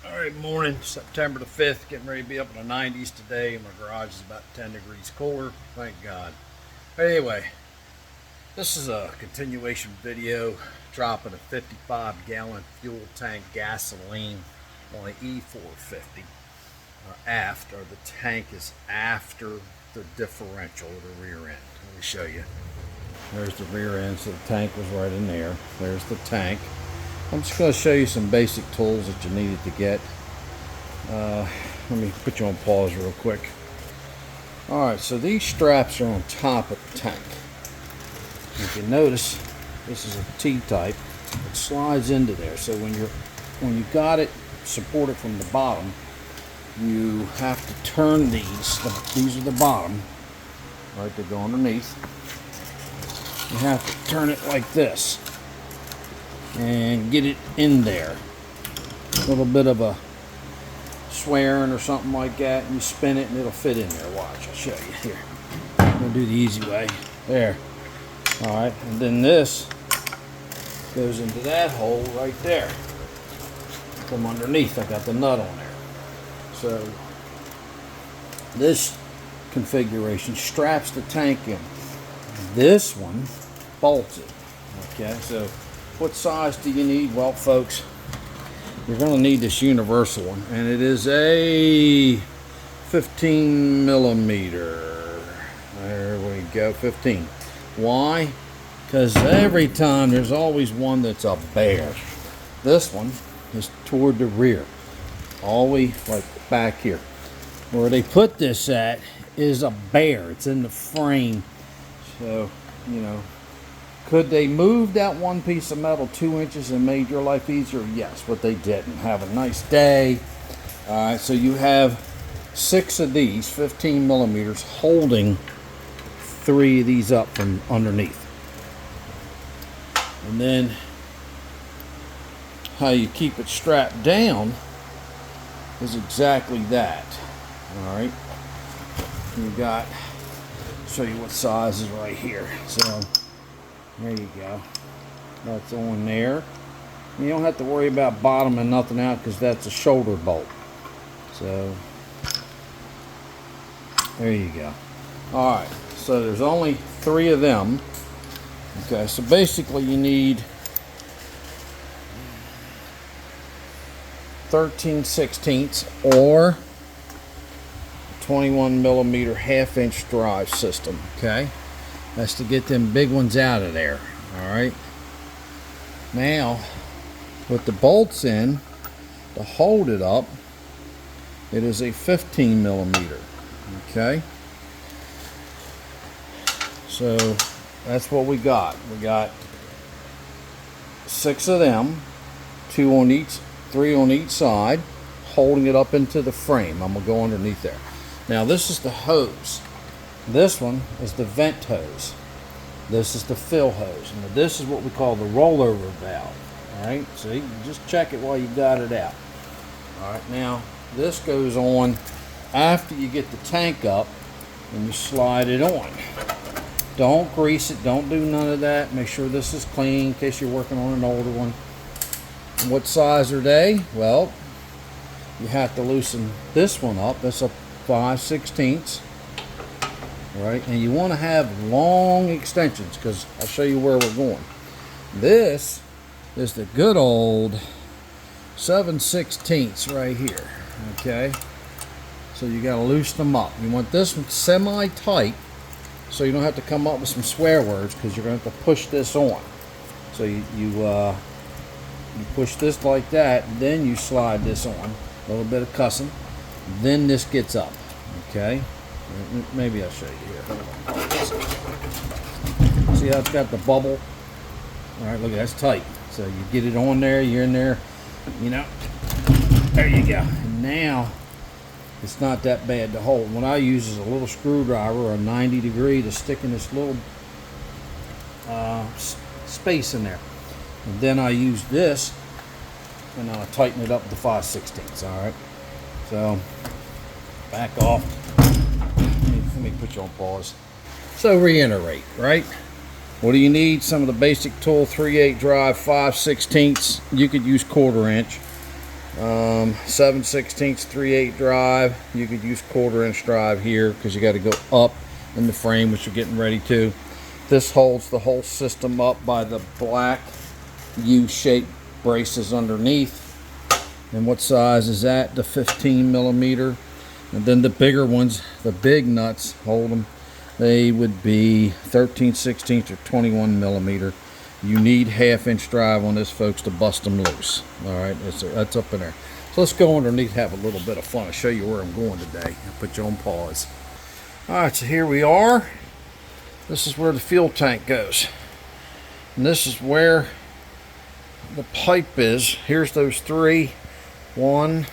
Alright, morning, September the 5th, getting ready to be up in the 90s today. My garage is about 10 degrees cooler, thank God. But anyway, this is a continuation video dropping a 55-gallon fuel tank gasoline on an E450 aft, or the tank is after the differential of the rear end. Let me show you. There's the rear end, so the tank was right in there. There's the tank. I'm just going to show you some basic tools that you needed to get. Let me put you on pause real quick. Alright, so these straps are on top of the tank. If you notice, this is a T-type. It slides into there, so when you got it supported from the bottom, you have to turn these. These are the bottom, right? They go underneath. You have to turn it like this and get it in there. A little bit of a swearing or something like that, and you spin it and it'll fit in there. Watch, I'll show you here. I'm gonna do the easy way. There. Alright, and then this goes into that hole right there. From underneath, I got the nut on there. So this configuration straps the tank in. This one bolts it. Okay, so what size do you need? Well, folks, you're going to need this universal one, and it is a 15 millimeter. There we go, 15. Why? Because every time there's always one that's a bear. This one is toward the rear, always like back here. Where they put this at is a bear. It's in the frame. So, you know, could they move that one piece of metal 2 inches and made your life easier? Yes, but they didn't. Have a nice day. Alright, so you have 6 of these 15 millimeters holding 3 of these up from underneath. And then how you keep it strapped down is exactly that. Alright, you got, show you what size is right here. So there you go. That's on there. You don't have to worry about bottoming nothing out because that's a shoulder bolt. So there you go. Alright, so there's only 3 of them. Okay, so basically you need 13/16 or 21 millimeter half-inch drive system. Okay, that's to get them big ones out of there. Alright, now with the bolts in to hold it up, it is a 15 millimeter. Okay, so that's what we got. We got 6 of them, 2 on each, 3 on each side, holding it up into the frame. I'm gonna go underneath there. Now this is the hose. This one is the vent hose. This is the fill hose. And this is what we call the rollover valve. Alright, see, you just check it while you got it out. Alright, now this goes on after you get the tank up and you slide it on. Don't grease it, don't do none of that. Make sure this is clean in case you're working on an older one. What size are they? Well, you have to loosen this one up. That's a 5/16. Right, and you want to have long extensions because I'll show you where we're going. This is the good old 7/16 right here. Okay, so you got to loosen them up. You want this one semi-tight so you don't have to come up with some swear words because you're going to have to push this on. So you push this like that, then you slide this on. A little bit of cussing, then this gets up. Okay, maybe I'll show you here. See how it's got the bubble? All right, look, that's tight. So you get it on there, you're in there, you know. There you go. And now it's not that bad to hold. What I use is a little screwdriver or a 90 degree to stick in this little space in there. And then I use this and I'll tighten it up to 5/16. All right. So back off. Let me put you on pause. So reiterate, right? What do you need? Some of the basic tool, 3/8 drive, 5/16. You could use 1/4 inch. 7/16 3/8 drive. You could use 1/4 inch drive here because you got to go up in the frame, which you're getting ready to. This holds the whole system up by the black U-shaped braces underneath. And what size is that? The 15 millimeter. And then the bigger ones, the big nuts, hold them. They would be 13/16 or 21 millimeter. You need 1/2 inch drive on this, folks, to bust them loose. All right, that's up in there. So let's go underneath, have a little bit of fun. I'll show you where I'm going today. I'll put you on pause. All right, so here we are. This is where the fuel tank goes. And this is where the pipe is. Here's those three. One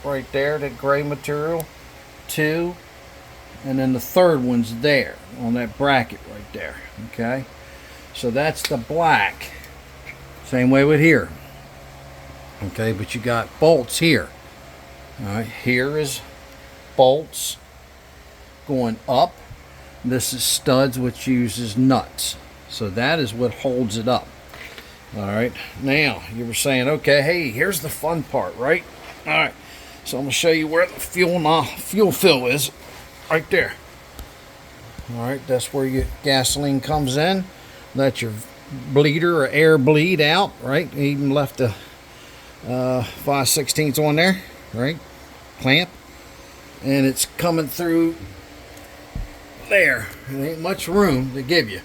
right there, that gray material. Two. And then the third one's there on that bracket right there. Okay. So that's the black. Same way with here. Okay, but you got bolts here. All right, here is bolts going up. This is studs, which uses nuts. So that is what holds it up. All right, now you were saying, okay, hey, here's the fun part, right? All right, so I'm gonna show you where the fuel fill is, right there. All right, that's where your gasoline comes in. Let your bleeder or air bleed out, right? Even left the 5/16 on there, right? Clamp, and it's coming through there. There ain't much room to give you.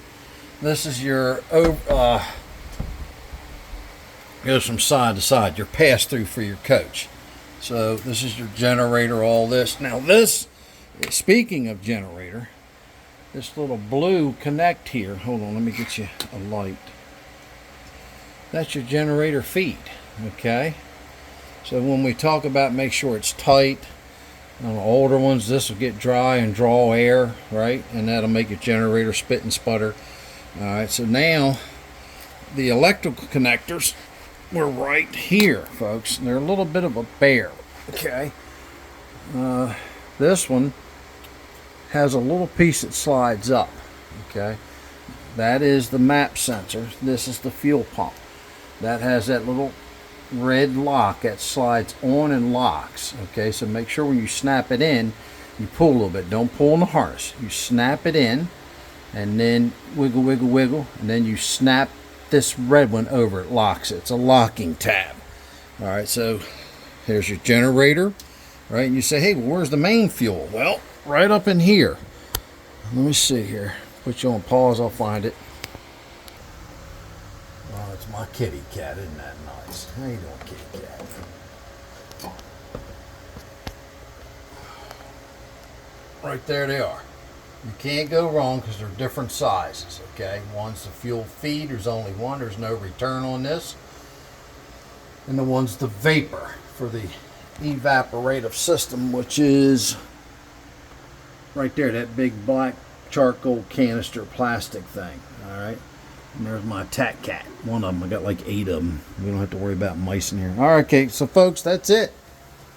This is your goes from side to side, your pass through for your coach. So this is your generator, all this. Now this, speaking of generator, this little blue connect here, hold on, let me get you a light. That's your generator feed, okay? So when we talk about make sure it's tight, on the older ones, this will get dry and draw air, right? And that'll make your generator spit and sputter. All right, so now the electrical connectors were right here, folks. And they're a little bit of a bear, okay? This one has a little piece that slides up, okay? That is the map sensor. This is the fuel pump. That has that little red lock that slides on and locks, okay? So make sure when you snap it in, you pull a little bit. Don't pull on the harness. You snap it in and then wiggle, wiggle, wiggle, and then you snap this red one over. It locks it. It's a locking tab. All right, so here's your generator, right? And you say, hey, well, where's the main fuel? Well, right up in here. Let me see here. Put you on pause. I'll find it. Oh, it's my kitty cat. Isn't that nice? How you doing, kitty cat? Right there they are. You can't go wrong because they're different sizes, okay? One's the fuel feed. There's only one. There's no return on this. And the one's the vapor for the evaporative system, which is right there, that big black charcoal canister plastic thing, all right? And there's my Attack Cat. One of them. I got like 8 of them. We don't have to worry about mice in here. All right, okay, so folks, that's it.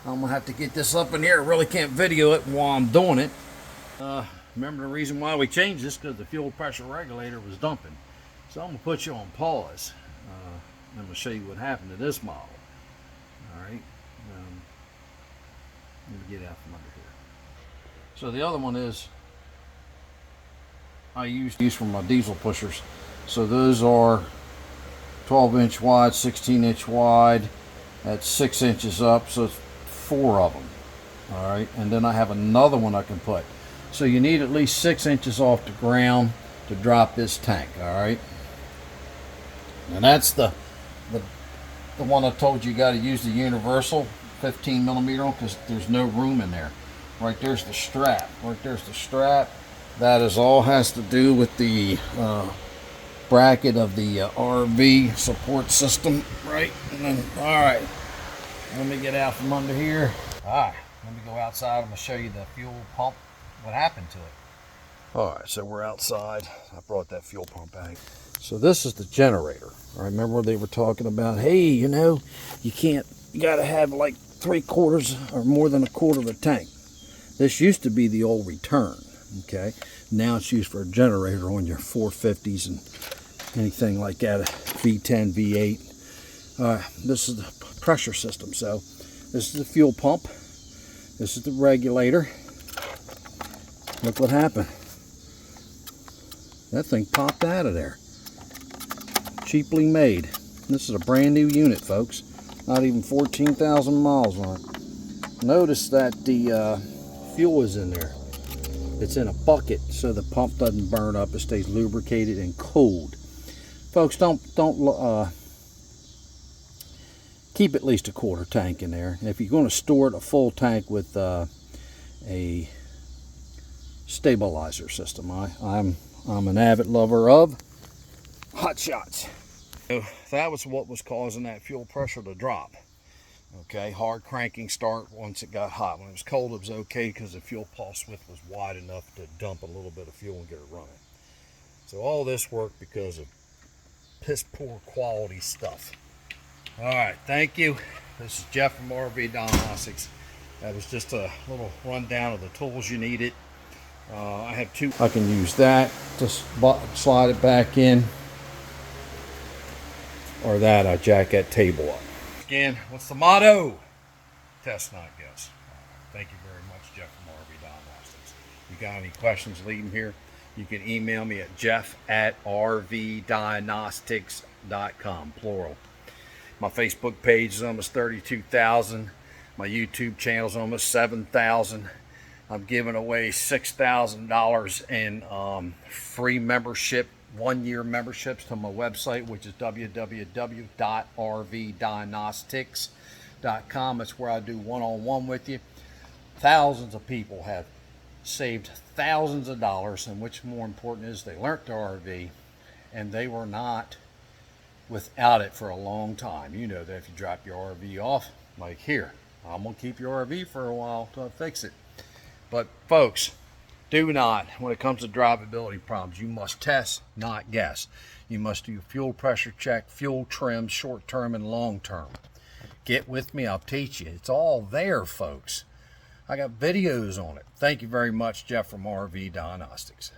I'm going to have to get this up in here. I really can't video it while I'm doing it. Remember the reason why we changed this? Because the fuel pressure regulator was dumping. So I'm going to put you on pause. I'm going to show you what happened to this model. All right. Let me get out from under here. So the other one is I used for my diesel pushers. So those are 12-inch wide, 16-inch wide. That's 6 inches up, so it's 4 of them. All right, and then I have another one I can put. So you need at least 6 inches off the ground to drop this tank. All right, and that's the one I told you got to use the universal 15 millimeter on because there's no room in there. Right there's the strap. Right there's the strap. That is all has to do with the bracket of the RV support system, right? And then, all right, let me get out from under here. All right, let me go outside. I'm gonna show you the fuel pump, what happened to it. All right, so we're outside. I brought that fuel pump back. So this is the generator. I remember they were talking about, hey, you know, you gotta have like 3/4 or more than 1/4 of a tank. This used to be the old return, okay? Now it's used for a generator on your 450s and anything like that, V10, V8. This is the pressure system. So this is the fuel pump. This is the regulator. Look what happened. That thing popped out of there. Cheaply made. This is a brand new unit, folks. Not even 14,000 miles on it. Notice that the fuel is in there. It's in a bucket so the pump doesn't burn up. It stays lubricated and cooled. Folks, don't keep at least a quarter tank in there. And if you're going to store it, a full tank with a stabilizer system. I'm an avid lover of hot shots. So that was what was causing that fuel pressure to drop. Okay, hard cranking start once it got hot. When it was cold, it was okay because the fuel pulse width was wide enough to dump a little bit of fuel and get it running. So all this worked because of piss poor quality stuff. All right, thank you. This is Jeff from RV Diagnostics. That was just a little rundown of the tools you needed. I have two. I can use that to slide it back in, or that I jack that table up. Again, what's the motto? Test, not guess. Thank you very much, Jeff from RV Diagnostics. If you got any questions, leave them here. You can email me at jeff@rvdiagnostics.com, plural. My Facebook page is almost 32,000. My YouTube channel is almost 7,000. I'm giving away $6,000 in free membership, 1-year memberships to my website, which is www.rvdiagnostics.com. That's where I do one-on-one with you. Thousands of people have saved thousands of dollars, and which more important is they learned their RV, and they were not without it for a long time. You know that if you drop your RV off, like here, I'm going to keep your RV for a while till I fix it. But folks, do not, when it comes to drivability problems, you must test, not guess. You must do fuel pressure check, fuel trim, short term and long term. Get with me, I'll teach you. It's all there, folks. I got videos on it. Thank you very much, Jeff from RV Diagnostics.